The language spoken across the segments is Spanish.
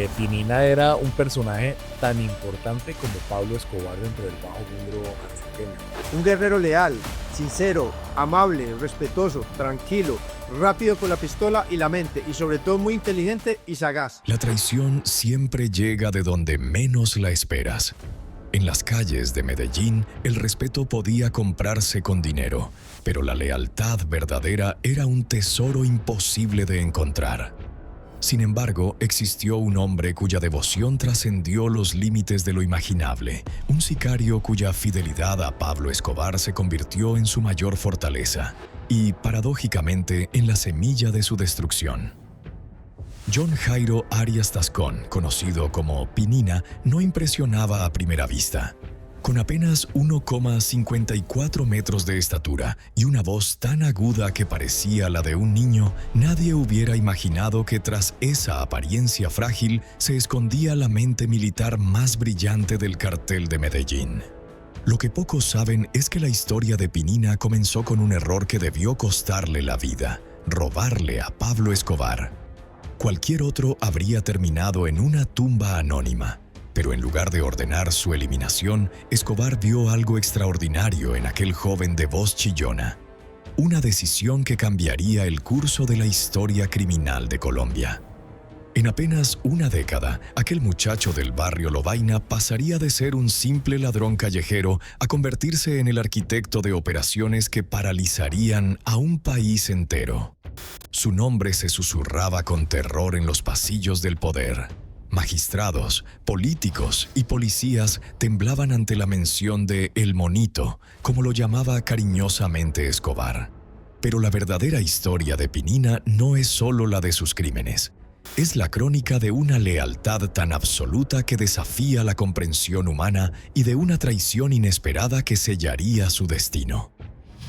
Pinina era un personaje tan importante como Pablo Escobar dentro del bajo mundo antioqueño. Un guerrero leal, sincero, amable, respetuoso, tranquilo, rápido con la pistola y la mente y sobre todo muy inteligente y sagaz. La traición siempre llega de donde menos la esperas. En las calles de Medellín, el respeto podía comprarse con dinero, pero la lealtad verdadera era un tesoro imposible de encontrar. Sin embargo, existió un hombre cuya devoción trascendió los límites de lo imaginable, un sicario cuya fidelidad a Pablo Escobar se convirtió en su mayor fortaleza y, paradójicamente, en la semilla de su destrucción. John Jairo Arias Tascón, conocido como Pinina, no impresionaba a primera vista. Con apenas 1,54 metros de estatura y una voz tan aguda que parecía la de un niño, nadie hubiera imaginado que tras esa apariencia frágil se escondía la mente militar más brillante del cartel de Medellín. Lo que pocos saben es que la historia de Pinina comenzó con un error que debió costarle la vida: robarle a Pablo Escobar. Cualquier otro habría terminado en una tumba anónima. Pero en lugar de ordenar su eliminación, Escobar vio algo extraordinario en aquel joven de voz chillona. Una decisión que cambiaría el curso de la historia criminal de Colombia. En apenas una década, aquel muchacho del barrio Lovaina pasaría de ser un simple ladrón callejero a convertirse en el arquitecto de operaciones que paralizarían a un país entero. Su nombre se susurraba con terror en los pasillos del poder. Magistrados, políticos y policías temblaban ante la mención de El Monito, como lo llamaba cariñosamente Escobar. Pero la verdadera historia de Pinina no es solo la de sus crímenes. Es la crónica de una lealtad tan absoluta que desafía la comprensión humana y de una traición inesperada que sellaría su destino.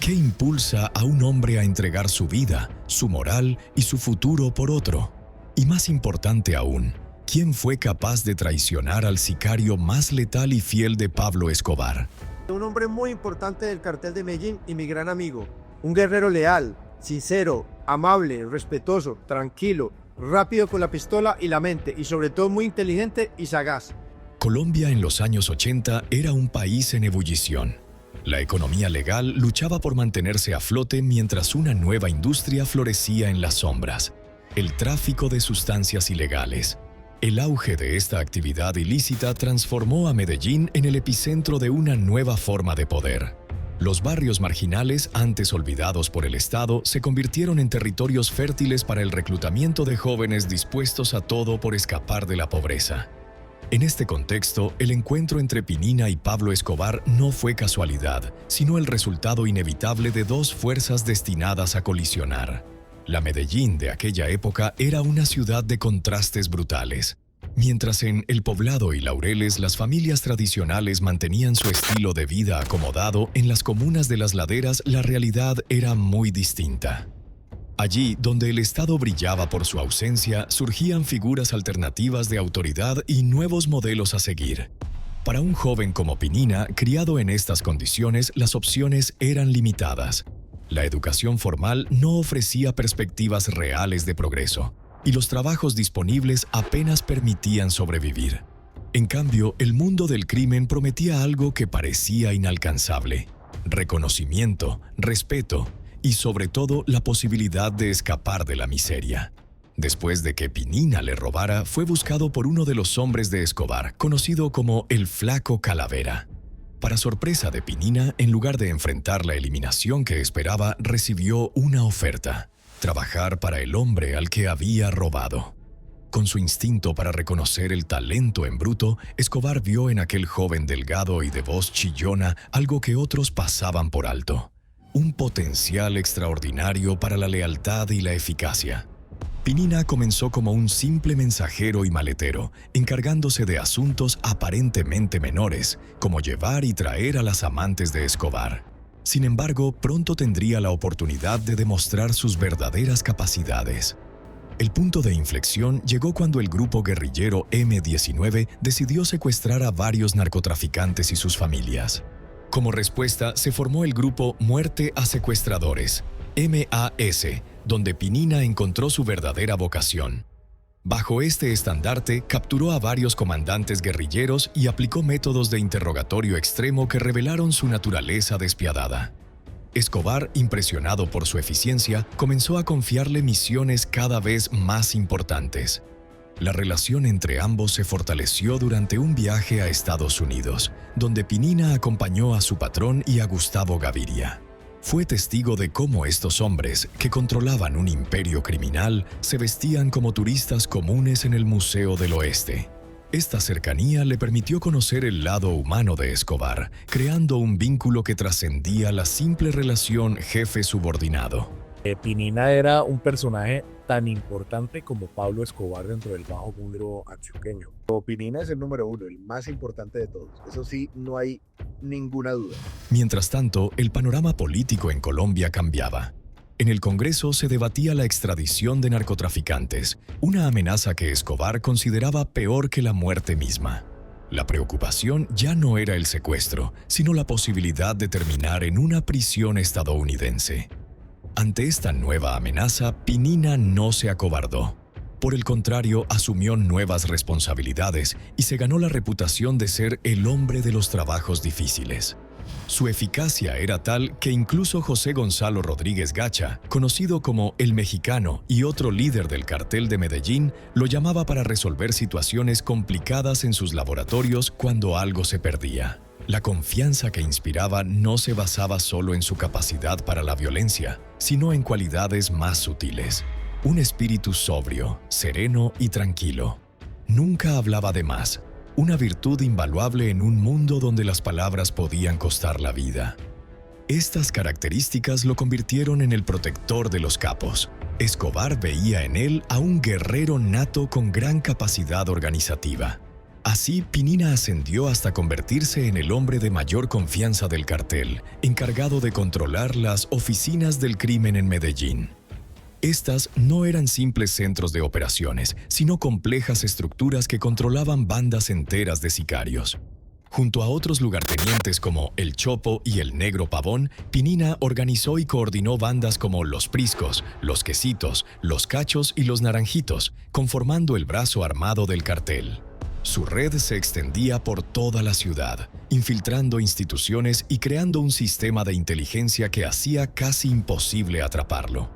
¿Qué impulsa a un hombre a entregar su vida, su moral y su futuro por otro? Y más importante aún, ¿quién fue capaz de traicionar al sicario más letal y fiel de Pablo Escobar? Un hombre muy importante del cartel de Medellín y mi gran amigo. Un guerrero leal, sincero, amable, respetuoso, tranquilo, rápido con la pistola y la mente y sobre todo muy inteligente y sagaz. Colombia en los años 80 era un país en ebullición. La economía legal luchaba por mantenerse a flote mientras una nueva industria florecía en las sombras: el tráfico de sustancias ilegales. El auge de esta actividad ilícita transformó a Medellín en el epicentro de una nueva forma de poder. Los barrios marginales, antes olvidados por el Estado, se convirtieron en territorios fértiles para el reclutamiento de jóvenes dispuestos a todo por escapar de la pobreza. En este contexto, el encuentro entre Pinina y Pablo Escobar no fue casualidad, sino el resultado inevitable de dos fuerzas destinadas a colisionar. La Medellín de aquella época era una ciudad de contrastes brutales. Mientras en El Poblado y Laureles las familias tradicionales mantenían su estilo de vida acomodado, en las comunas de las laderas la realidad era muy distinta. Allí, donde el Estado brillaba por su ausencia, surgían figuras alternativas de autoridad y nuevos modelos a seguir. Para un joven como Pinina, criado en estas condiciones, las opciones eran limitadas. La educación formal no ofrecía perspectivas reales de progreso, y los trabajos disponibles apenas permitían sobrevivir. En cambio, el mundo del crimen prometía algo que parecía inalcanzable: reconocimiento, respeto y, sobre todo, la posibilidad de escapar de la miseria. Después de que Pinina le robara, fue buscado por uno de los hombres de Escobar, conocido como el Flaco Calavera. Para sorpresa de Pinina, en lugar de enfrentar la eliminación que esperaba, recibió una oferta: trabajar para el hombre al que había robado. Con su instinto para reconocer el talento en bruto, Escobar vio en aquel joven delgado y de voz chillona algo que otros pasaban por alto: un potencial extraordinario para la lealtad y la eficacia. Pinina comenzó como un simple mensajero y maletero, encargándose de asuntos aparentemente menores, como llevar y traer a las amantes de Escobar. Sin embargo, pronto tendría la oportunidad de demostrar sus verdaderas capacidades. El punto de inflexión llegó cuando el grupo guerrillero M-19 decidió secuestrar a varios narcotraficantes y sus familias. Como respuesta, se formó el grupo Muerte a Secuestradores, MAS, donde Pinina encontró su verdadera vocación: Bajo este estandarte, capturó a varios comandantes guerrilleros y aplicó métodos de interrogatorio extremo que revelaron su naturaleza despiadada. Escobar, impresionado por su eficiencia, comenzó a confiarle misiones cada vez más importantes. La relación entre ambos se fortaleció durante un viaje a Estados Unidos, donde Pinina acompañó a su patrón y a Gustavo Gaviria. Fue testigo de cómo estos hombres, que controlaban un imperio criminal, se vestían como turistas comunes en el Museo del Oeste. Esta cercanía le permitió conocer el lado humano de Escobar, creando un vínculo que trascendía la simple relación jefe-subordinado. Pinina era un personaje tan importante como Pablo Escobar dentro del bajo mundo antioqueño. Pinina es el número uno, el más importante de todos. Eso sí, no hay ninguna duda. Mientras tanto, el panorama político en Colombia cambiaba. En el Congreso se debatía la extradición de narcotraficantes, una amenaza que Escobar consideraba peor que la muerte misma. La preocupación ya no era el secuestro, sino la posibilidad de terminar en una prisión estadounidense. Ante esta nueva amenaza, Pinina no se acobardó. Por el contrario, asumió nuevas responsabilidades y se ganó la reputación de ser el hombre de los trabajos difíciles. Su eficacia era tal que incluso José Gonzalo Rodríguez Gacha, conocido como El Mexicano y otro líder del cartel de Medellín, lo llamaba para resolver situaciones complicadas en sus laboratorios cuando algo se perdía. La confianza que inspiraba no se basaba solo en su capacidad para la violencia, sino en cualidades más sutiles. Un espíritu sobrio, sereno y tranquilo. Nunca hablaba de más, una virtud invaluable en un mundo donde las palabras podían costar la vida. Estas características lo convirtieron en el protector de los capos. Escobar veía en él a un guerrero nato con gran capacidad organizativa. Así, Pinina ascendió hasta convertirse en el hombre de mayor confianza del cartel, encargado de controlar las oficinas del crimen en Medellín. Estas no eran simples centros de operaciones, sino complejas estructuras que controlaban bandas enteras de sicarios. Junto a otros lugartenientes como El Chopo y El Negro Pavón, Pinina organizó y coordinó bandas como Los Priscos, Los Quesitos, Los Cachos y Los Naranjitos, conformando el brazo armado del cartel. Su red se extendía por toda la ciudad, infiltrando instituciones y creando un sistema de inteligencia que hacía casi imposible atraparlo.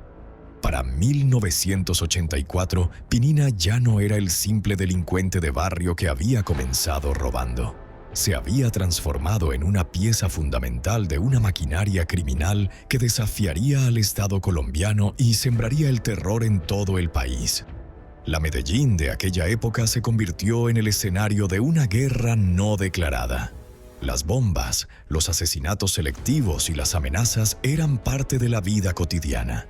Para 1984, Pinina ya no era el simple delincuente de barrio que había comenzado robando. Se había transformado en una pieza fundamental de una maquinaria criminal que desafiaría al Estado colombiano y sembraría el terror en todo el país. La Medellín de aquella época se convirtió en el escenario de una guerra no declarada. Las bombas, los asesinatos selectivos y las amenazas eran parte de la vida cotidiana.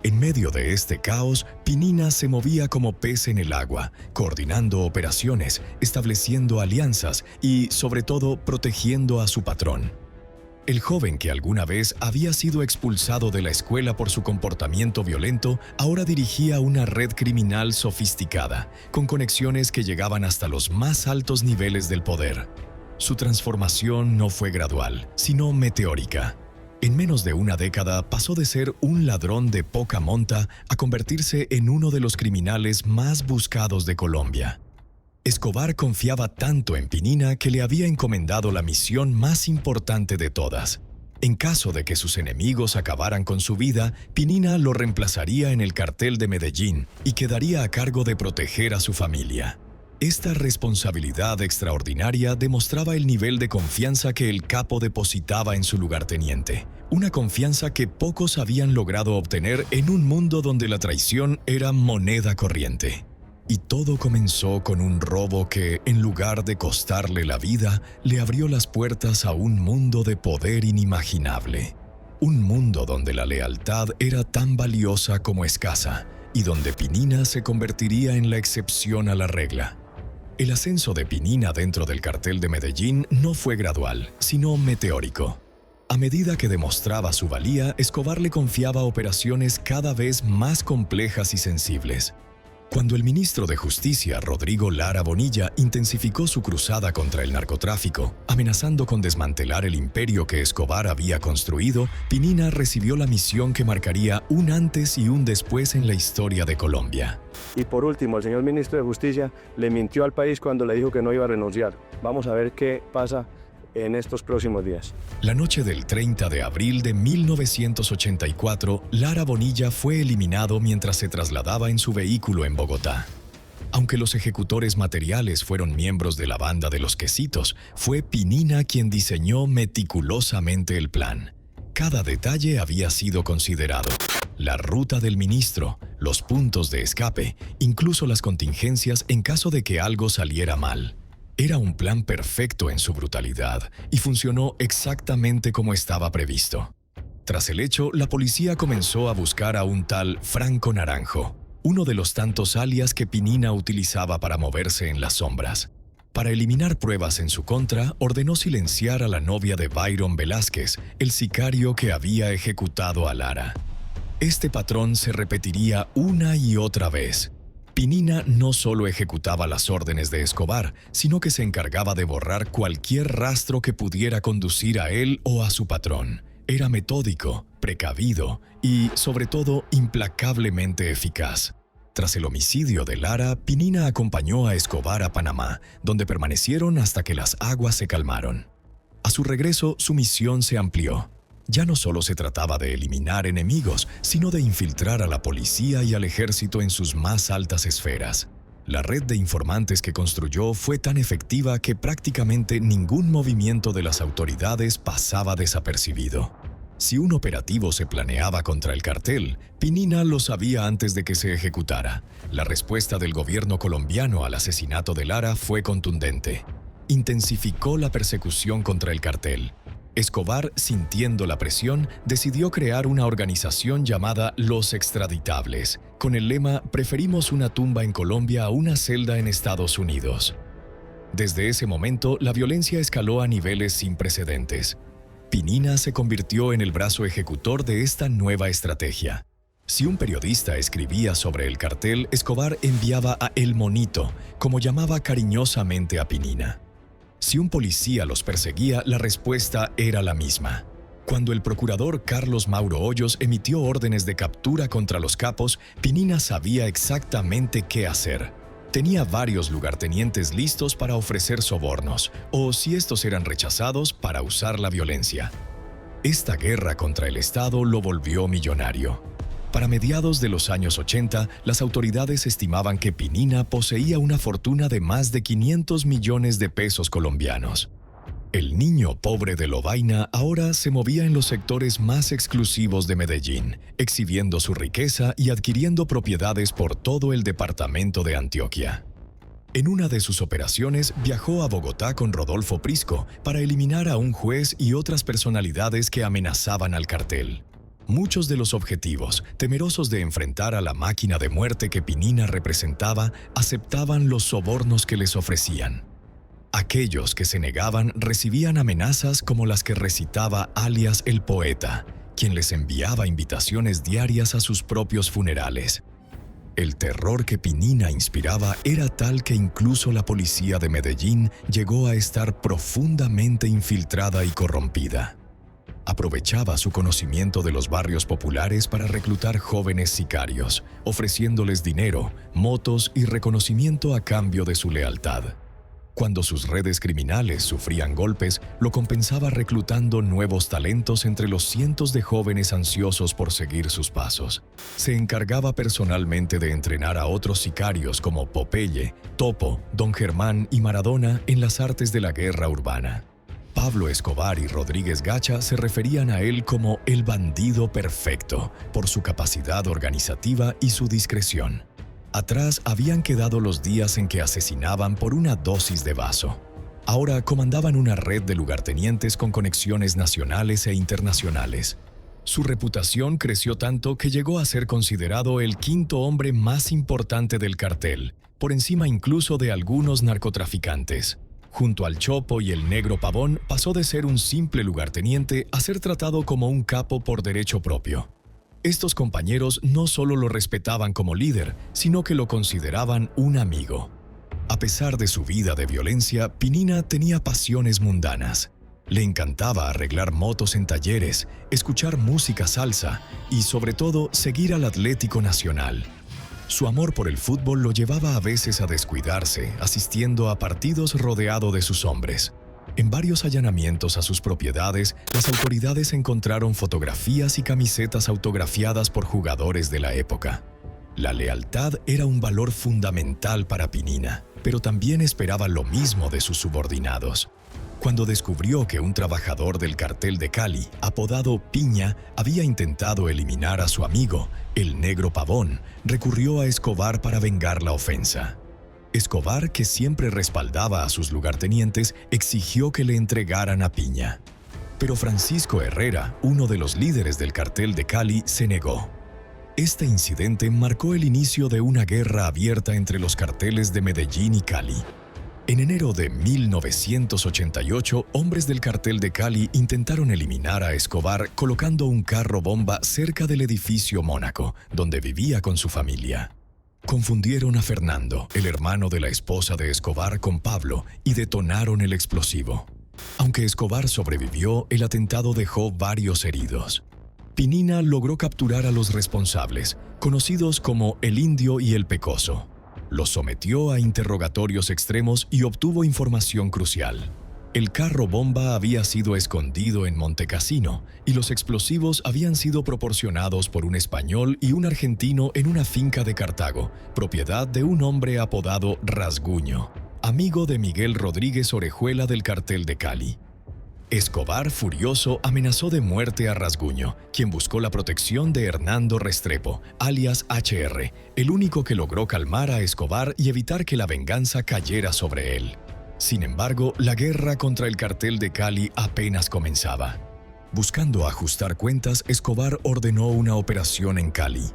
En medio de este caos, Pinina se movía como pez en el agua, coordinando operaciones, estableciendo alianzas y, sobre todo, protegiendo a su patrón. El joven que alguna vez había sido expulsado de la escuela por su comportamiento violento, ahora dirigía una red criminal sofisticada, con conexiones que llegaban hasta los más altos niveles del poder. Su transformación no fue gradual, sino meteórica. En menos de una década pasó de ser un ladrón de poca monta a convertirse en uno de los criminales más buscados de Colombia. Escobar confiaba tanto en Pinina que le había encomendado la misión más importante de todas. En caso de que sus enemigos acabaran con su vida, Pinina lo reemplazaría en el cartel de Medellín y quedaría a cargo de proteger a su familia. Esta responsabilidad extraordinaria demostraba el nivel de confianza que el capo depositaba en su lugarteniente, una confianza que pocos habían logrado obtener en un mundo donde la traición era moneda corriente. Y todo comenzó con un robo que, en lugar de costarle la vida, le abrió las puertas a un mundo de poder inimaginable. Un mundo donde la lealtad era tan valiosa como escasa, y donde Pinina se convertiría en la excepción a la regla. El ascenso de Pinina dentro del cartel de Medellín no fue gradual, sino meteórico. A medida que demostraba su valía, Escobar le confiaba operaciones cada vez más complejas y sensibles. Cuando el ministro de Justicia, Rodrigo Lara Bonilla, intensificó su cruzada contra el narcotráfico, amenazando con desmantelar el imperio que Escobar había construido, Pinina recibió la misión que marcaría un antes y un después en la historia de Colombia. Y por último, el señor ministro de Justicia le mintió al país cuando le dijo que no iba a renunciar. Vamos a ver qué pasa en estos próximos días. La noche del 30 de abril de 1984, Lara Bonilla fue eliminado mientras se trasladaba en su vehículo en Bogotá. Aunque los ejecutores materiales fueron miembros de la banda de los Quesitos, fue Pinina quien diseñó meticulosamente el plan. Cada detalle había sido considerado. La ruta del ministro, los puntos de escape, incluso las contingencias en caso de que algo saliera mal. Era un plan perfecto en su brutalidad y funcionó exactamente como estaba previsto. Tras el hecho, la policía comenzó a buscar a un tal Franco Naranjo, uno de los tantos alias que Pinina utilizaba para moverse en las sombras. Para eliminar pruebas en su contra, ordenó silenciar a la novia de Byron Velázquez, el sicario que había ejecutado a Lara. Este patrón se repetiría una y otra vez. Pinina no solo ejecutaba las órdenes de Escobar, sino que se encargaba de borrar cualquier rastro que pudiera conducir a él o a su patrón. Era metódico, precavido y, sobre todo, implacablemente eficaz. Tras el homicidio de Lara, Pinina acompañó a Escobar a Panamá, donde permanecieron hasta que las aguas se calmaron. A su regreso, su misión se amplió. Ya no solo se trataba de eliminar enemigos, sino de infiltrar a la policía y al ejército en sus más altas esferas. La red de informantes que construyó fue tan efectiva que prácticamente ningún movimiento de las autoridades pasaba desapercibido. Si un operativo se planeaba contra el cartel, Pinina lo sabía antes de que se ejecutara. La respuesta del gobierno colombiano al asesinato de Lara fue contundente. Intensificó la persecución contra el cartel. Escobar, sintiendo la presión, decidió crear una organización llamada Los Extraditables, con el lema «Preferimos una tumba en Colombia a una celda en Estados Unidos». Desde ese momento, la violencia escaló a niveles sin precedentes. Pinina se convirtió en el brazo ejecutor de esta nueva estrategia. Si un periodista escribía sobre el cartel, Escobar enviaba a El Monito, como llamaba cariñosamente a Pinina. Si un policía los perseguía, la respuesta era la misma. Cuando el procurador Carlos Mauro Hoyos emitió órdenes de captura contra los capos, Pinina sabía exactamente qué hacer. Tenía varios lugartenientes listos para ofrecer sobornos, o si estos eran rechazados, para usar la violencia. Esta guerra contra el Estado lo volvió millonario. Para mediados de los años 80, las autoridades estimaban que Pinina poseía una fortuna de más de 500 millones de pesos colombianos. El niño pobre de Lovaina ahora se movía en los sectores más exclusivos de Medellín, exhibiendo su riqueza y adquiriendo propiedades por todo el departamento de Antioquia. En una de sus operaciones viajó a Bogotá con Rodolfo Prisco para eliminar a un juez y otras personalidades que amenazaban al cartel. Muchos de los objetivos, temerosos de enfrentar a la máquina de muerte que Pinina representaba, aceptaban los sobornos que les ofrecían. Aquellos que se negaban recibían amenazas como las que recitaba alias el Poeta, quien les enviaba invitaciones diarias a sus propios funerales. El terror que Pinina inspiraba era tal que incluso la policía de Medellín llegó a estar profundamente infiltrada y corrompida. Aprovechaba su conocimiento de los barrios populares para reclutar jóvenes sicarios, ofreciéndoles dinero, motos y reconocimiento a cambio de su lealtad. Cuando sus redes criminales sufrían golpes, lo compensaba reclutando nuevos talentos entre los cientos de jóvenes ansiosos por seguir sus pasos. Se encargaba personalmente de entrenar a otros sicarios como Popeye, Topo, Don Germán y Maradona en las artes de la guerra urbana. Pablo Escobar y Rodríguez Gacha se referían a él como el bandido perfecto, por su capacidad organizativa y su discreción. Atrás habían quedado los días en que asesinaban por una dosis de vaso. Ahora comandaban una red de lugartenientes con conexiones nacionales e internacionales. Su reputación creció tanto que llegó a ser considerado el quinto hombre más importante del cartel, por encima incluso de algunos narcotraficantes. Junto al Chopo y el Negro Pavón, pasó de ser un simple lugarteniente a ser tratado como un capo por derecho propio. Estos compañeros no solo lo respetaban como líder, sino que lo consideraban un amigo. A pesar de su vida de violencia, Pinina tenía pasiones mundanas. Le encantaba arreglar motos en talleres, escuchar música salsa y, sobre todo, seguir al Atlético Nacional. Su amor por el fútbol lo llevaba a veces a descuidarse, asistiendo a partidos rodeado de sus hombres. En varios allanamientos a sus propiedades, las autoridades encontraron fotografías y camisetas autografiadas por jugadores de la época. La lealtad era un valor fundamental para Pinina, pero también esperaba lo mismo de sus subordinados. Cuando descubrió que un trabajador del cartel de Cali, apodado Piña, había intentado eliminar a su amigo, el Negro Pavón, recurrió a Escobar para vengar la ofensa. Escobar, que siempre respaldaba a sus lugartenientes, exigió que le entregaran a Piña. Pero Francisco Herrera, uno de los líderes del cartel de Cali, se negó. Este incidente marcó el inicio de una guerra abierta entre los carteles de Medellín y Cali. En enero de 1988, hombres del cartel de Cali intentaron eliminar a Escobar colocando un carro bomba cerca del edificio Mónaco, donde vivía con su familia. Confundieron a Fernando, el hermano de la esposa de Escobar, con Pablo y detonaron el explosivo. Aunque Escobar sobrevivió, el atentado dejó varios heridos. Pinina logró capturar a los responsables, conocidos como el Indio y el Pecoso. Los sometió a interrogatorios extremos y obtuvo información crucial. El carro bomba había sido escondido en Montecassino y los explosivos habían sido proporcionados por un español y un argentino en una finca de Cartago, propiedad de un hombre apodado Rasguño, amigo de Miguel Rodríguez Orejuela del cartel de Cali. Escobar, furioso, amenazó de muerte a Rasguño, quien buscó la protección de Hernando Restrepo, alias HR, el único que logró calmar a Escobar y evitar que la venganza cayera sobre él. Sin embargo, la guerra contra el cartel de Cali apenas comenzaba. Buscando ajustar cuentas, Escobar ordenó una operación en Cali.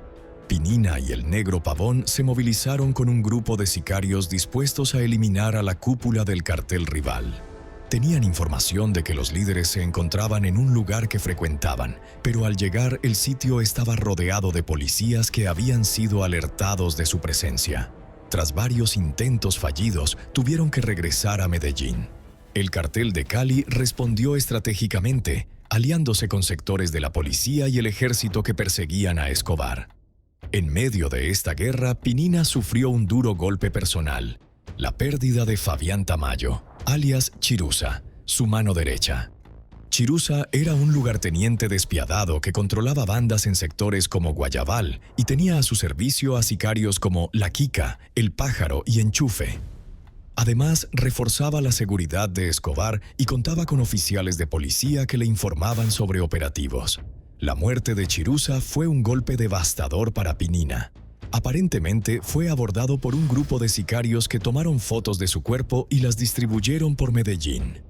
Pinina y el Negro Pavón se movilizaron con un grupo de sicarios dispuestos a eliminar a la cúpula del cartel rival. Tenían información de que los líderes se encontraban en un lugar que frecuentaban, pero al llegar el sitio estaba rodeado de policías que habían sido alertados de su presencia. Tras varios intentos fallidos, tuvieron que regresar a Medellín. El cartel de Cali respondió estratégicamente, aliándose con sectores de la policía y el ejército que perseguían a Escobar. En medio de esta guerra, Pinina sufrió un duro golpe personal: la pérdida de Fabián Tamayo, alias Chirusa, su mano derecha. Chirusa era un lugarteniente despiadado que controlaba bandas en sectores como Guayabal y tenía a su servicio a sicarios como La Quica, El Pájaro y Enchufe. Además, reforzaba la seguridad de Escobar y contaba con oficiales de policía que le informaban sobre operativos. La muerte de Chirusa fue un golpe devastador para Pinina. Aparentemente fue abordado por un grupo de sicarios que tomaron fotos de su cuerpo y las distribuyeron por Medellín.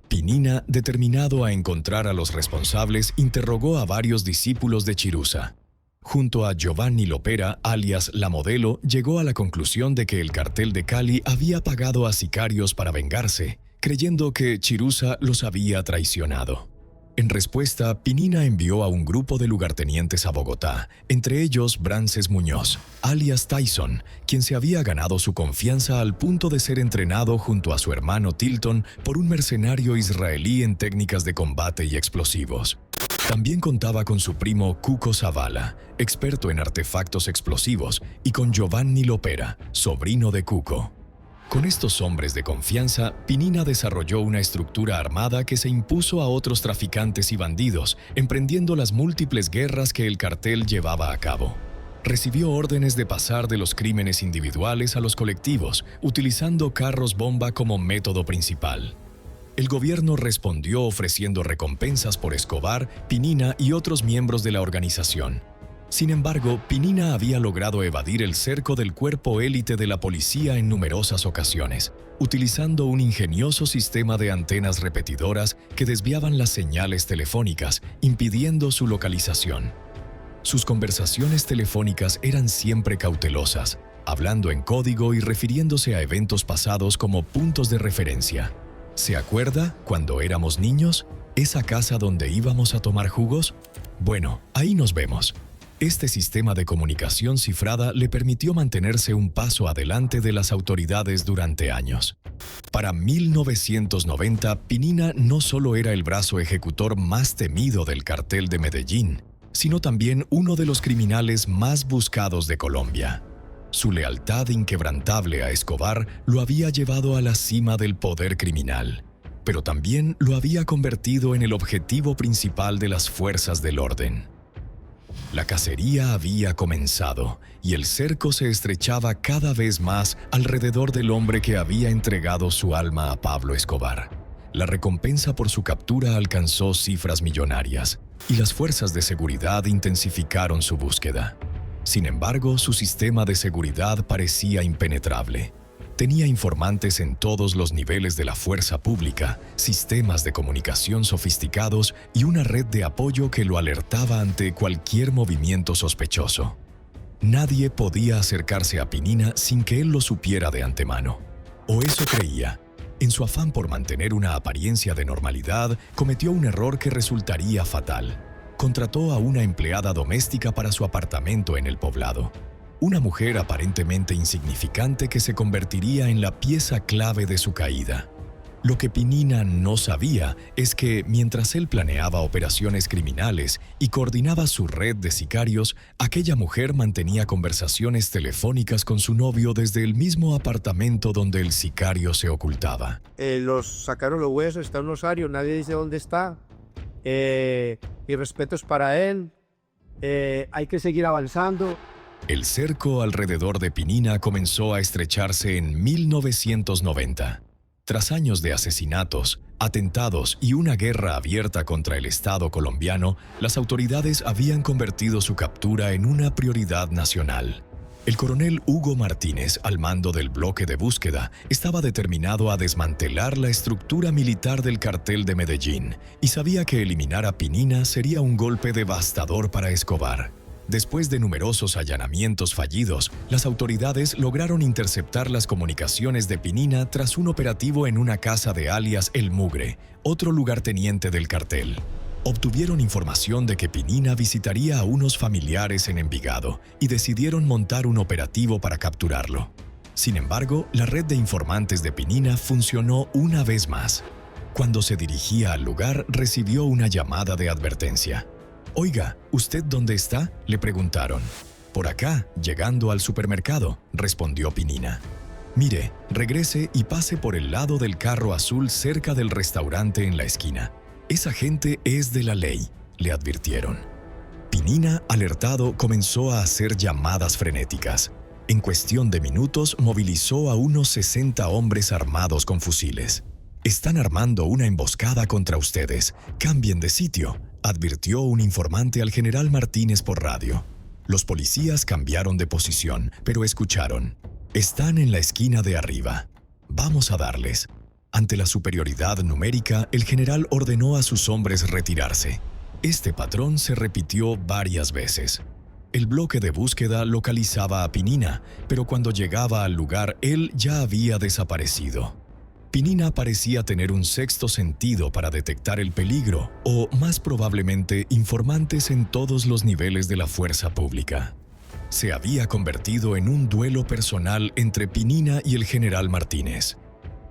Pinina, determinado a encontrar a los responsables, interrogó a varios discípulos de Chirusa. Junto a Giovanni Lopera, alias La Modelo, llegó a la conclusión de que el cartel de Cali había pagado a sicarios para vengarse, creyendo que Chirusa los había traicionado. En respuesta, Pinina envió a un grupo de lugartenientes a Bogotá, entre ellos Brances Muñoz, alias Tyson, quien se había ganado su confianza al punto de ser entrenado junto a su hermano Tilton por un mercenario israelí en técnicas de combate y explosivos. También contaba con su primo Cuco Zavala, experto en artefactos explosivos, y con Giovanni Lopera, sobrino de Cuco. Con estos hombres de confianza, Pinina desarrolló una estructura armada que se impuso a otros traficantes y bandidos, emprendiendo las múltiples guerras que el cartel llevaba a cabo. Recibió órdenes de pasar de los crímenes individuales a los colectivos, utilizando carros bomba como método principal. El gobierno respondió ofreciendo recompensas por Escobar, Pinina y otros miembros de la organización. Sin embargo, Pinina había logrado evadir el cerco del cuerpo élite de la policía en numerosas ocasiones, utilizando un ingenioso sistema de antenas repetidoras que desviaban las señales telefónicas, impidiendo su localización. Sus conversaciones telefónicas eran siempre cautelosas, hablando en código y refiriéndose a eventos pasados como puntos de referencia. ¿Se acuerda cuando éramos niños? ¿Esa casa donde íbamos a tomar jugos? Bueno, ahí nos vemos. Este sistema de comunicación cifrada le permitió mantenerse un paso adelante de las autoridades durante años. Para 1990, Pinina no solo era el brazo ejecutor más temido del cartel de Medellín, sino también uno de los criminales más buscados de Colombia. Su lealtad inquebrantable a Escobar lo había llevado a la cima del poder criminal, pero también lo había convertido en el objetivo principal de las fuerzas del orden. La cacería había comenzado y el cerco se estrechaba cada vez más alrededor del hombre que había entregado su alma a Pablo Escobar. La recompensa por su captura alcanzó cifras millonarias y las fuerzas de seguridad intensificaron su búsqueda. Sin embargo, su sistema de seguridad parecía impenetrable. Tenía informantes en todos los niveles de la fuerza pública, sistemas de comunicación sofisticados y una red de apoyo que lo alertaba ante cualquier movimiento sospechoso. Nadie podía acercarse a Pinina sin que él lo supiera de antemano. O eso creía. En su afán por mantener una apariencia de normalidad, cometió un error que resultaría fatal. Contrató a una empleada doméstica para su apartamento en el poblado. Una mujer aparentemente insignificante que se convertiría en la pieza clave de su caída. Lo que Pinina no sabía es que, mientras él planeaba operaciones criminales y coordinaba su red de sicarios, aquella mujer mantenía conversaciones telefónicas con su novio desde el mismo apartamento donde el sicario se ocultaba. Sacaron los huesos, está en un osario, nadie dice dónde está. Y respetos para él. Hay que seguir avanzando. El cerco alrededor de Pinina comenzó a estrecharse en 1990. Tras años de asesinatos, atentados y una guerra abierta contra el Estado colombiano, las autoridades habían convertido su captura en una prioridad nacional. El coronel Hugo Martínez, al mando del bloque de búsqueda, estaba determinado a desmantelar la estructura militar del cartel de Medellín y sabía que eliminar a Pinina sería un golpe devastador para Escobar. Después de numerosos allanamientos fallidos, las autoridades lograron interceptar las comunicaciones de Pinina tras un operativo en una casa de alias El Mugre, otro lugarteniente del cartel. Obtuvieron información de que Pinina visitaría a unos familiares en Envigado y decidieron montar un operativo para capturarlo. Sin embargo, la red de informantes de Pinina funcionó una vez más. Cuando se dirigía al lugar, recibió una llamada de advertencia. «Oiga, ¿usted dónde está?», le preguntaron. «Por acá, llegando al supermercado», respondió Pinina. «Mire, regrese y pase por el lado del carro azul cerca del restaurante en la esquina. Esa gente es de la ley», le advirtieron. Pinina, alertado, comenzó a hacer llamadas frenéticas. En cuestión de minutos, movilizó a unos 60 hombres armados con fusiles. «Están armando una emboscada contra ustedes. Cambien de sitio», advirtió un informante al general Martínez por radio. Los policías cambiaron de posición, pero escucharon. «Están en la esquina de arriba. Vamos a darles». Ante la superioridad numérica, el general ordenó a sus hombres retirarse. Este patrón se repitió varias veces. El bloque de búsqueda localizaba a Pinina, pero cuando llegaba al lugar, él ya había desaparecido. Pinina parecía tener un sexto sentido para detectar el peligro, o más probablemente informantes en todos los niveles de la fuerza pública. Se había convertido en un duelo personal entre Pinina y el general Martínez.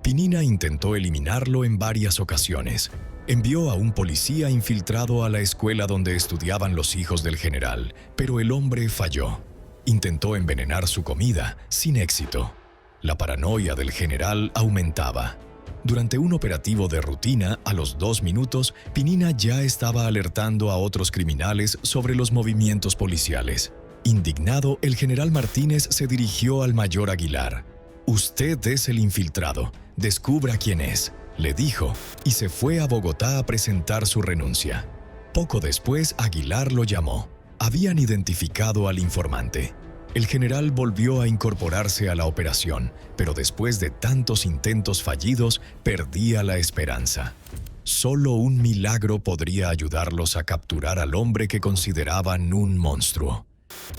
Pinina intentó eliminarlo en varias ocasiones. Envió a un policía infiltrado a la escuela donde estudiaban los hijos del general, pero el hombre falló. Intentó envenenar su comida, sin éxito. La paranoia del general aumentaba. Durante un operativo de rutina, a los 2 minutos, Pinina ya estaba alertando a otros criminales sobre los movimientos policiales. Indignado, el general Martínez se dirigió al mayor Aguilar. «Usted es el infiltrado. Descubra quién es», le dijo, y se fue a Bogotá a presentar su renuncia. Poco después, Aguilar lo llamó. Habían identificado al informante. El general volvió a incorporarse a la operación, pero después de tantos intentos fallidos, perdía la esperanza. Solo un milagro podría ayudarlos a capturar al hombre que consideraban un monstruo.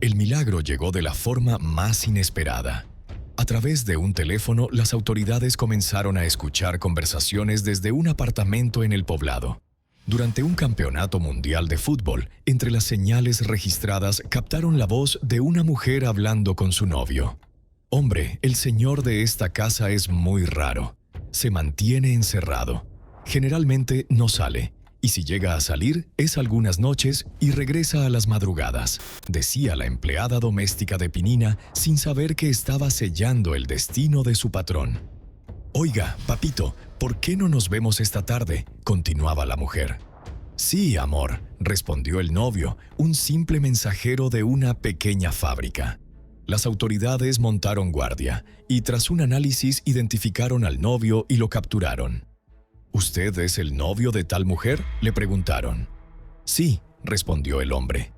El milagro llegó de la forma más inesperada. A través de un teléfono, las autoridades comenzaron a escuchar conversaciones desde un apartamento en el poblado. Durante un campeonato mundial de fútbol, entre las señales registradas captaron la voz de una mujer hablando con su novio. «Hombre, el señor de esta casa es muy raro. Se mantiene encerrado. Generalmente no sale, y si llega a salir es algunas noches y regresa a las madrugadas», decía la empleada doméstica de Pinina sin saber que estaba sellando el destino de su patrón. «Oiga, papito, ¿por qué no nos vemos esta tarde?», continuaba la mujer. «Sí, amor», respondió el novio, un simple mensajero de una pequeña fábrica. Las autoridades montaron guardia y tras un análisis identificaron al novio y lo capturaron. «¿Usted es el novio de tal mujer?», le preguntaron. «Sí», respondió el hombre.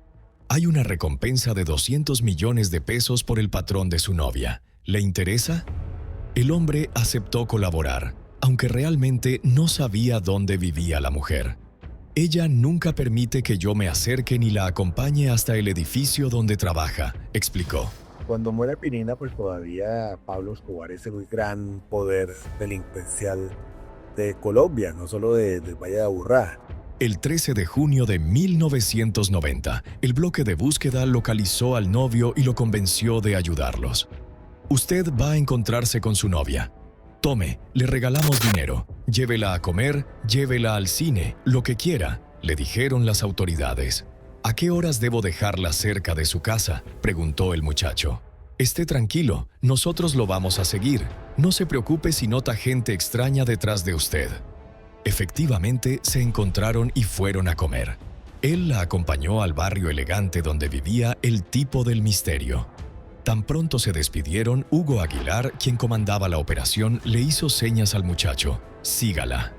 «Hay una recompensa de 200 millones de pesos por el patrón de su novia. ¿Le interesa?». El hombre aceptó colaborar, aunque realmente no sabía dónde vivía la mujer. «Ella nunca permite que yo me acerque ni la acompañe hasta el edificio donde trabaja», explicó. Cuando muere Pinina, pues todavía Pablo Escobar es el gran poder delincuencial de Colombia, no solo de Valle de Aburrá. El 13 de junio de 1990, el bloque de búsqueda localizó al novio y lo convenció de ayudarlos. «Usted va a encontrarse con su novia. Tome, le regalamos dinero. Llévela a comer, llévela al cine, lo que quiera», le dijeron las autoridades. «¿A qué horas debo dejarla cerca de su casa?», preguntó el muchacho. «Esté tranquilo, nosotros lo vamos a seguir. No se preocupe si nota gente extraña detrás de usted». Efectivamente, se encontraron y fueron a comer. Él la acompañó al barrio elegante donde vivía el tipo del misterio. Tan pronto se despidieron, Hugo Aguilar, quien comandaba la operación, le hizo señas al muchacho: «Sígala».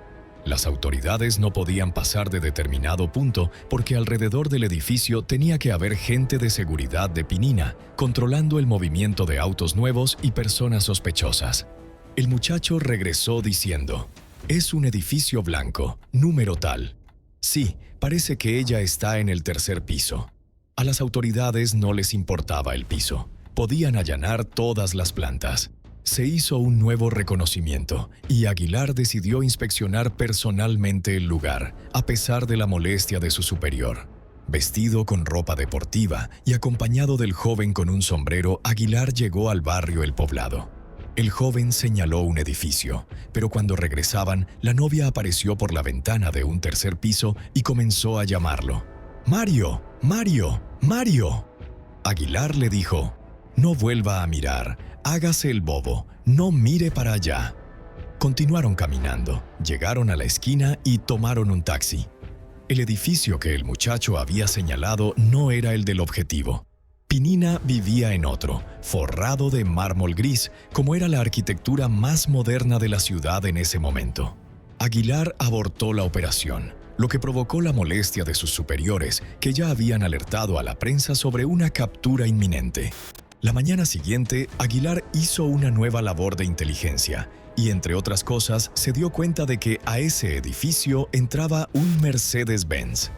Las autoridades no podían pasar de determinado punto porque alrededor del edificio tenía que haber gente de seguridad de Pinina, controlando el movimiento de autos nuevos y personas sospechosas. El muchacho regresó diciendo: «Es un edificio blanco, número tal. Sí, parece que ella está en el tercer piso». A las autoridades no les importaba el piso. Podían allanar todas las plantas. Se hizo un nuevo reconocimiento y Aguilar decidió inspeccionar personalmente el lugar, a pesar de la molestia de su superior. Vestido con ropa deportiva y acompañado del joven con un sombrero, Aguilar llegó al barrio El Poblado. El joven señaló un edificio, pero cuando regresaban, la novia apareció por la ventana de un tercer piso y comenzó a llamarlo. «¡Mario! ¡Mario! ¡Mario!». Aguilar le dijo: «No vuelva a mirar, hágase el bobo, no mire para allá». Continuaron caminando, llegaron a la esquina y tomaron un taxi. El edificio que el muchacho había señalado no era el del objetivo. Pinina vivía en otro, forrado de mármol gris, como era la arquitectura más moderna de la ciudad en ese momento. Aguilar abortó la operación, lo que provocó la molestia de sus superiores, que ya habían alertado a la prensa sobre una captura inminente. La mañana siguiente, Aguilar hizo una nueva labor de inteligencia y, entre otras cosas, se dio cuenta de que a ese edificio entraba un Mercedes-Benz.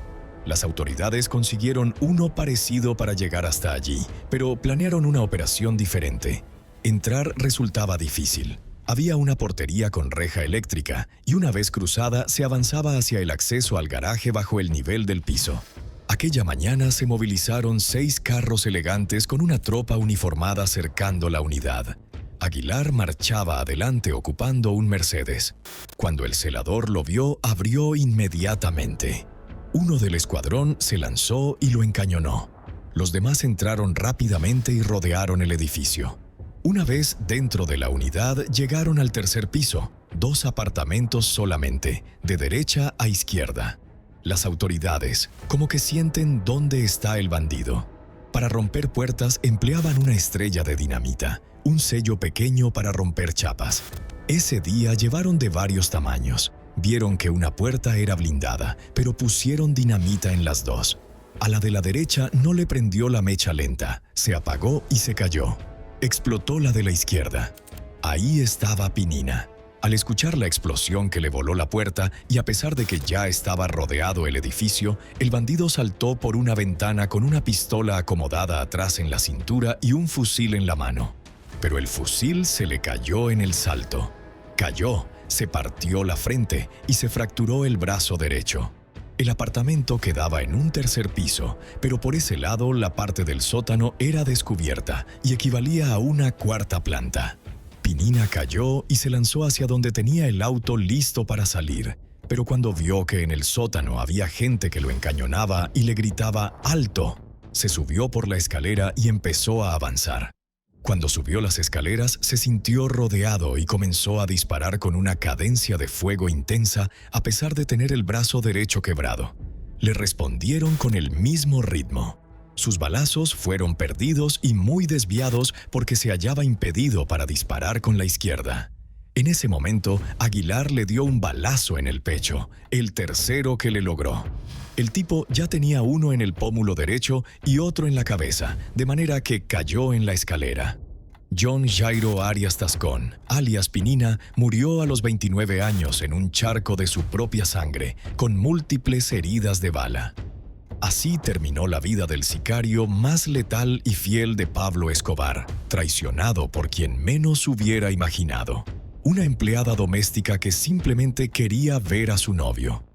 Las autoridades consiguieron uno parecido para llegar hasta allí, pero planearon una operación diferente. Entrar resultaba difícil. Había una portería con reja eléctrica y una vez cruzada se avanzaba hacia el acceso al garaje bajo el nivel del piso. Aquella mañana se movilizaron 6 carros elegantes con una tropa uniformada cercando la unidad. Aguilar marchaba adelante ocupando un Mercedes. Cuando el celador lo vio, abrió inmediatamente. Uno del escuadrón se lanzó y lo encañonó. Los demás entraron rápidamente y rodearon el edificio. Una vez dentro de la unidad, llegaron al tercer piso, 2 apartamentos solamente, de derecha a izquierda. Las autoridades, como que sienten dónde está el bandido. Para romper puertas empleaban una estrella de dinamita, un sello pequeño para romper chapas. Ese día llevaron de varios tamaños. Vieron que una puerta era blindada, pero pusieron dinamita en las 2. A la de la derecha no le prendió la mecha lenta, se apagó y se cayó. Explotó la de la izquierda. Ahí estaba Pinina. Al escuchar la explosión que le voló la puerta y a pesar de que ya estaba rodeado el edificio, el bandido saltó por una ventana con una pistola acomodada atrás en la cintura y un fusil en la mano. Pero el fusil se le cayó en el salto. Cayó, se partió la frente y se fracturó el brazo derecho. El apartamento quedaba en un tercer piso, pero por ese lado la parte del sótano era descubierta y equivalía a una cuarta planta. Pinina cayó y se lanzó hacia donde tenía el auto listo para salir, pero cuando vio que en el sótano había gente que lo encañonaba y le gritaba ¡alto!, se subió por la escalera y empezó a avanzar. Cuando subió las escaleras, se sintió rodeado y comenzó a disparar con una cadencia de fuego intensa a pesar de tener el brazo derecho quebrado. Le respondieron con el mismo ritmo. Sus balazos fueron perdidos y muy desviados porque se hallaba impedido para disparar con la izquierda. En ese momento, Aguilar le dio un balazo en el pecho, el tercero que le logró. El tipo ya tenía uno en el pómulo derecho y otro en la cabeza, de manera que cayó en la escalera. John Jairo Arias Tascón, alias Pinina, murió a los 29 años en un charco de su propia sangre, con múltiples heridas de bala. Así terminó la vida del sicario más letal y fiel de Pablo Escobar, traicionado por quien menos hubiera imaginado. Una empleada doméstica que simplemente quería ver a su novio.